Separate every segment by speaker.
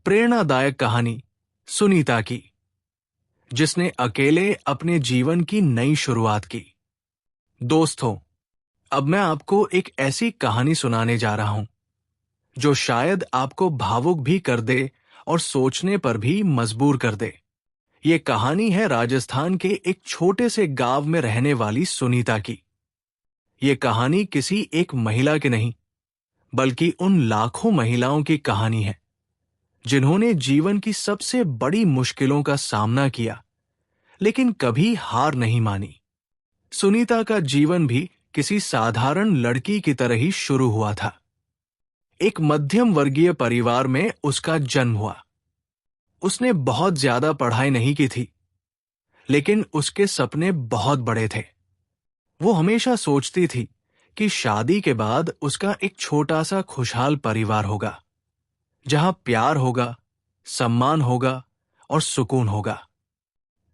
Speaker 1: प्रेरणादायक कहानी सुनीता की, जिसने अकेले अपने जीवन की नई शुरुआत की। दोस्तों, अब मैं आपको एक ऐसी कहानी सुनाने जा रहा हूं जो शायद आपको भावुक भी कर दे और सोचने पर भी मजबूर कर दे। ये कहानी है राजस्थान के एक छोटे से गांव में रहने वाली सुनीता की। ये कहानी किसी एक महिला की नहीं, बल्कि उन लाखों महिलाओं की कहानी है जिन्होंने जीवन की सबसे बड़ी मुश्किलों का सामना किया, लेकिन कभी हार नहीं मानी। सुनीता का जीवन भी किसी साधारण लड़की की तरह ही शुरू हुआ था। एक मध्यम वर्गीय परिवार में उसका जन्म हुआ। उसने बहुत ज्यादा पढ़ाई नहीं की थी, लेकिन उसके सपने बहुत बड़े थे। वो हमेशा सोचती थी कि शादी के बाद उसका एक छोटा सा खुशहाल परिवार होगा, जहां प्यार होगा, सम्मान होगा और सुकून होगा।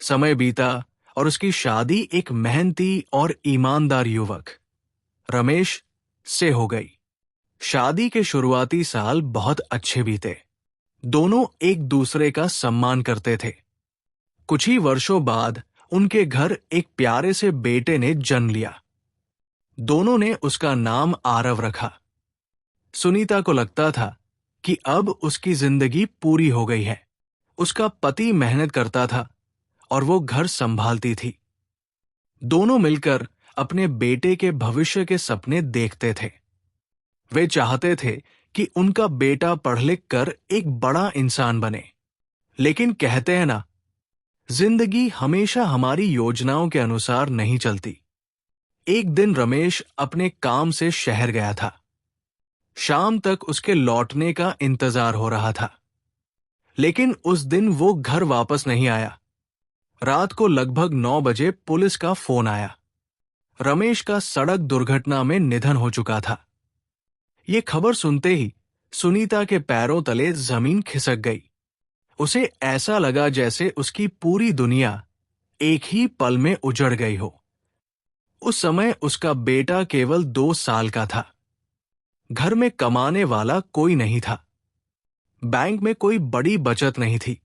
Speaker 1: समय बीता और उसकी शादी एक मेहनती और ईमानदार युवक रमेश से हो गई। शादी के शुरुआती साल बहुत अच्छे बीते। दोनों एक दूसरे का सम्मान करते थे। कुछ ही वर्षों बाद उनके घर एक प्यारे से बेटे ने जन्म लिया। दोनों ने उसका नाम आरव रखा। सुनीता को लगता था कि अब उसकी जिंदगी पूरी हो गई है। उसका पति मेहनत करता था और वो घर संभालती थी। दोनों मिलकर अपने बेटे के भविष्य के सपने देखते थे। वे चाहते थे कि उनका बेटा पढ़ लिख कर एक बड़ा इंसान बने। लेकिन कहते हैं ना, जिंदगी हमेशा हमारी योजनाओं के अनुसार नहीं चलती। एक दिन रमेश अपने काम से शहर गया था। शाम तक उसके लौटने का इंतजार हो रहा था, लेकिन उस दिन वो घर वापस नहीं आया। रात को लगभग 9 बजे पुलिस का फोन आया। रमेश का सड़क दुर्घटना में निधन हो चुका था। ये खबर सुनते ही सुनीता के पैरों तले जमीन खिसक गई। उसे ऐसा लगा जैसे उसकी पूरी दुनिया एक ही पल में उजड़ गई हो। उस समय उसका बेटा केवल 2 साल का था। घर में कमाने वाला कोई नहीं था। बैंक में कोई बड़ी बचत नहीं थी।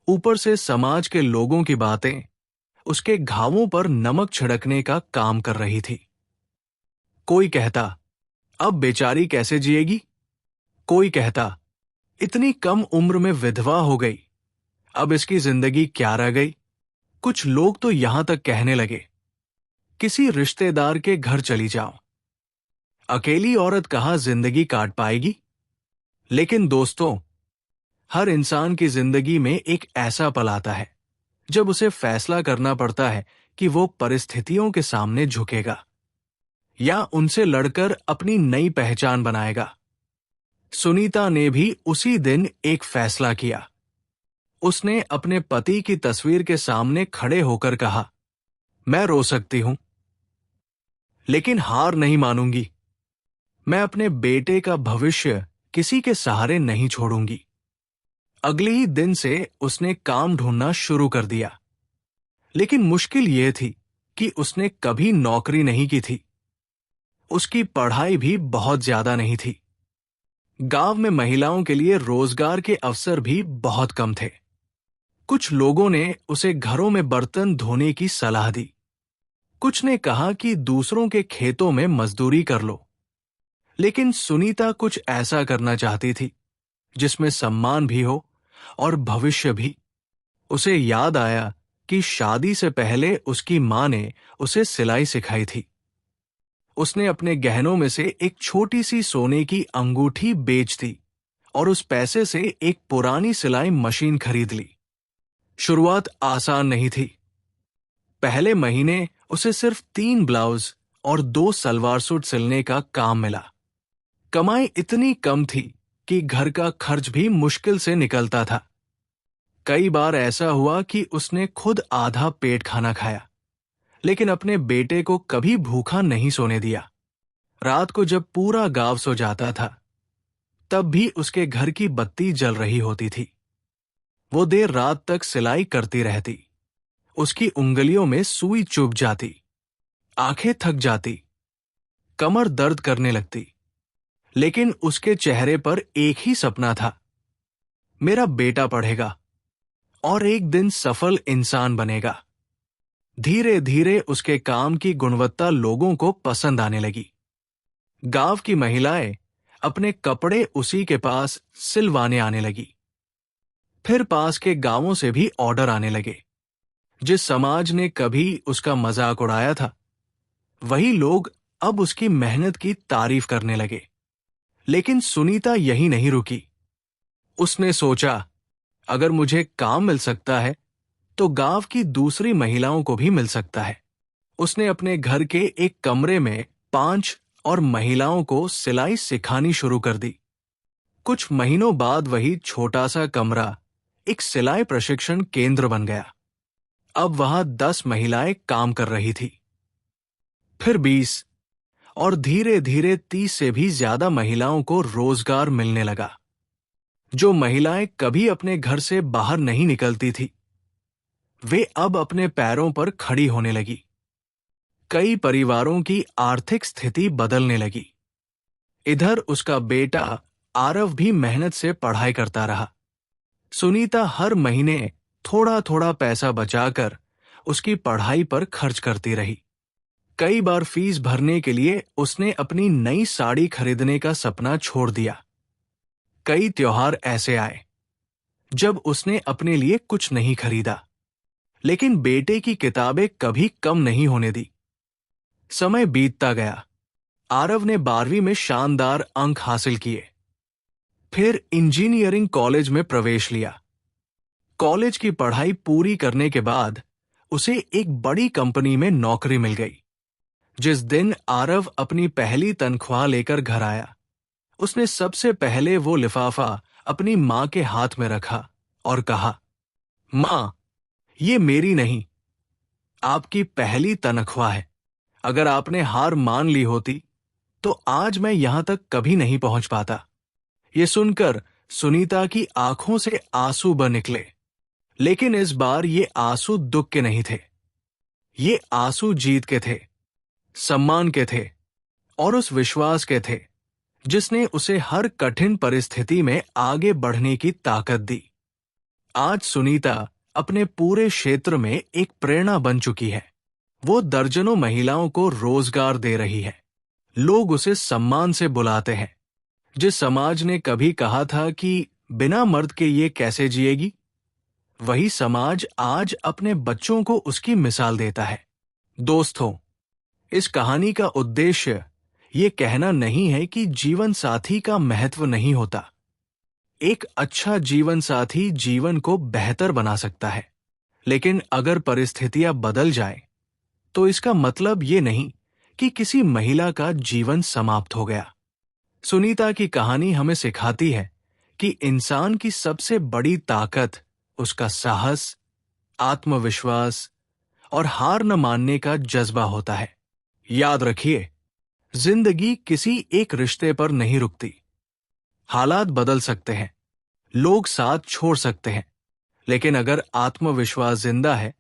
Speaker 1: ऊपर से समाज के लोगों की बातें उसके घावों पर नमक छिड़कने का काम कर रही थी। कोई कहता, अब बेचारी कैसे जिएगी? कोई कहता, इतनी कम उम्र में विधवा हो गई, अब इसकी जिंदगी क्या रह गई? कुछ लोग तो यहां तक कहने लगे, किसी रिश्तेदार के घर चली जाओ। अकेली औरत कहां जिंदगी काट पाएगी? लेकिन दोस्तों, हर इंसान की जिंदगी में एक ऐसा पल आता है जब उसे फैसला करना पड़ता है कि वो परिस्थितियों के सामने झुकेगा या उनसे लड़कर अपनी नई पहचान बनाएगा। सुनीता ने भी उसी दिन एक फैसला किया। उसने अपने पति की तस्वीर के सामने खड़े होकर कहा, मैं रो सकती हूं, लेकिन हार नहीं मानूंगी। मैं अपने बेटे का भविष्य किसी के सहारे नहीं छोड़ूंगी। अगले ही दिन से उसने काम ढूंढना शुरू कर दिया। लेकिन मुश्किल यह थी कि उसने कभी नौकरी नहीं की थी। उसकी पढ़ाई भी बहुत ज्यादा नहीं थी। गांव में महिलाओं के लिए रोजगार के अवसर भी बहुत कम थे। कुछ लोगों ने उसे घरों में बर्तन धोने की सलाह दी। कुछ ने कहा कि दूसरों के खेतों में मजदूरी कर लो। लेकिन सुनीता कुछ ऐसा करना चाहती थी जिसमें सम्मान भी हो और भविष्य भी। उसे याद आया कि शादी से पहले उसकी मां ने उसे सिलाई सिखाई थी। उसने अपने गहनों में से एक छोटी सी सोने की अंगूठी बेच दी और उस पैसे से एक पुरानी सिलाई मशीन खरीद ली। शुरुआत आसान नहीं थी। पहले महीने उसे सिर्फ 3 ब्लाउज और 2 सलवार सूट सिलने का काम मिला। कमाई इतनी कम थी कि घर का खर्च भी मुश्किल से निकलता था। कई बार ऐसा हुआ कि उसने खुद आधा पेट खाना खाया, लेकिन अपने बेटे को कभी भूखा नहीं सोने दिया। रात को जब पूरा गांव सो जाता था, तब भी उसके घर की बत्ती जल रही होती थी। वो देर रात तक सिलाई करती रहती। उसकी उंगलियों में सुई चुभ जाती, आंखें थक जाती, कमर दर्द करने लगती। लेकिन उसके चेहरे पर एक ही सपना था, मेरा बेटा पढ़ेगा और एक दिन सफल इंसान बनेगा। धीरे धीरे उसके काम की गुणवत्ता लोगों को पसंद आने लगी। गांव की महिलाएं अपने कपड़े उसी के पास सिलवाने आने लगी। फिर पास के गांवों से भी ऑर्डर आने लगे। जिस समाज ने कभी उसका मजाक उड़ाया था, वही लोग अब उसकी मेहनत की तारीफ करने लगे। लेकिन सुनीता यही नहीं रुकी। उसने सोचा, अगर मुझे काम मिल सकता है तो गांव की दूसरी महिलाओं को भी मिल सकता है। उसने अपने घर के एक कमरे में 5 और महिलाओं को सिलाई सिखानी शुरू कर दी। कुछ महीनों बाद वही छोटा सा कमरा एक सिलाई प्रशिक्षण केंद्र बन गया। अब वहां 10 महिलाएं काम कर रही थी, फिर 20 और धीरे धीरे 30 से भी ज्यादा महिलाओं को रोजगार मिलने लगा। जो महिलाएं कभी अपने घर से बाहर नहीं निकलती थी, वे अब अपने पैरों पर खड़ी होने लगी। कई परिवारों की आर्थिक स्थिति बदलने लगी। इधर उसका बेटा आरव भी मेहनत से पढ़ाई करता रहा। सुनीता हर महीने थोड़ा थोड़ा पैसा बचाकर उसकी पढ़ाई पर खर्च करती रही। कई बार फीस भरने के लिए उसने अपनी नई साड़ी खरीदने का सपना छोड़ दिया। कई त्योहार ऐसे आए जब उसने अपने लिए कुछ नहीं खरीदा, लेकिन बेटे की किताबें कभी कम नहीं होने दी। समय बीतता गया। आरव ने 12वीं में शानदार अंक हासिल किए। फिर इंजीनियरिंग कॉलेज में प्रवेश लिया। कॉलेज की पढ़ाई पूरी करने के बाद उसे एक बड़ी कंपनी में नौकरी मिल गई। जिस दिन आरव अपनी पहली तनख्वाह लेकर घर आया, उसने सबसे पहले वो लिफाफा अपनी मां के हाथ में रखा और कहा, मां, ये मेरी नहीं, आपकी पहली तनख्वाह है। अगर आपने हार मान ली होती तो आज मैं यहां तक कभी नहीं पहुंच पाता। ये सुनकर सुनीता की आंखों से आंसू बह निकले। लेकिन इस बार ये आंसू दुख के नहीं थे। ये आंसू जीत के थे, सम्मान के थे और उस विश्वास के थे जिसने उसे हर कठिन परिस्थिति में आगे बढ़ने की ताकत दी। आज सुनीता अपने पूरे क्षेत्र में एक प्रेरणा बन चुकी है। वो दर्जनों महिलाओं को रोजगार दे रही है। लोग उसे सम्मान से बुलाते हैं। जिस समाज ने कभी कहा था कि बिना मर्द के ये कैसे जिएगी, वही समाज आज अपने बच्चों को उसकी मिसाल देता है। दोस्तों, इस कहानी का उद्देश्य ये कहना नहीं है कि जीवन साथी का महत्व नहीं होता। एक अच्छा जीवन साथी जीवन को बेहतर बना सकता है, लेकिन अगर परिस्थितियां बदल जाएं, तो इसका मतलब ये नहीं कि किसी महिला का जीवन समाप्त हो गया। सुनीता की कहानी हमें सिखाती है कि इंसान की सबसे बड़ी ताकत उसका साहस, आत्मविश्वास और हार न मानने का जज्बा होता है। याद रखिए, जिंदगी किसी एक रिश्ते पर नहीं रुकती। हालात बदल सकते हैं, लोग साथ छोड़ सकते हैं, लेकिन अगर आत्मविश्वास जिंदा है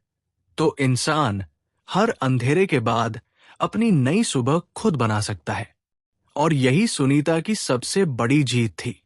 Speaker 1: तो इंसान हर अंधेरे के बाद अपनी नई सुबह खुद बना सकता है। और यही सुनीता की सबसे बड़ी जीत थी।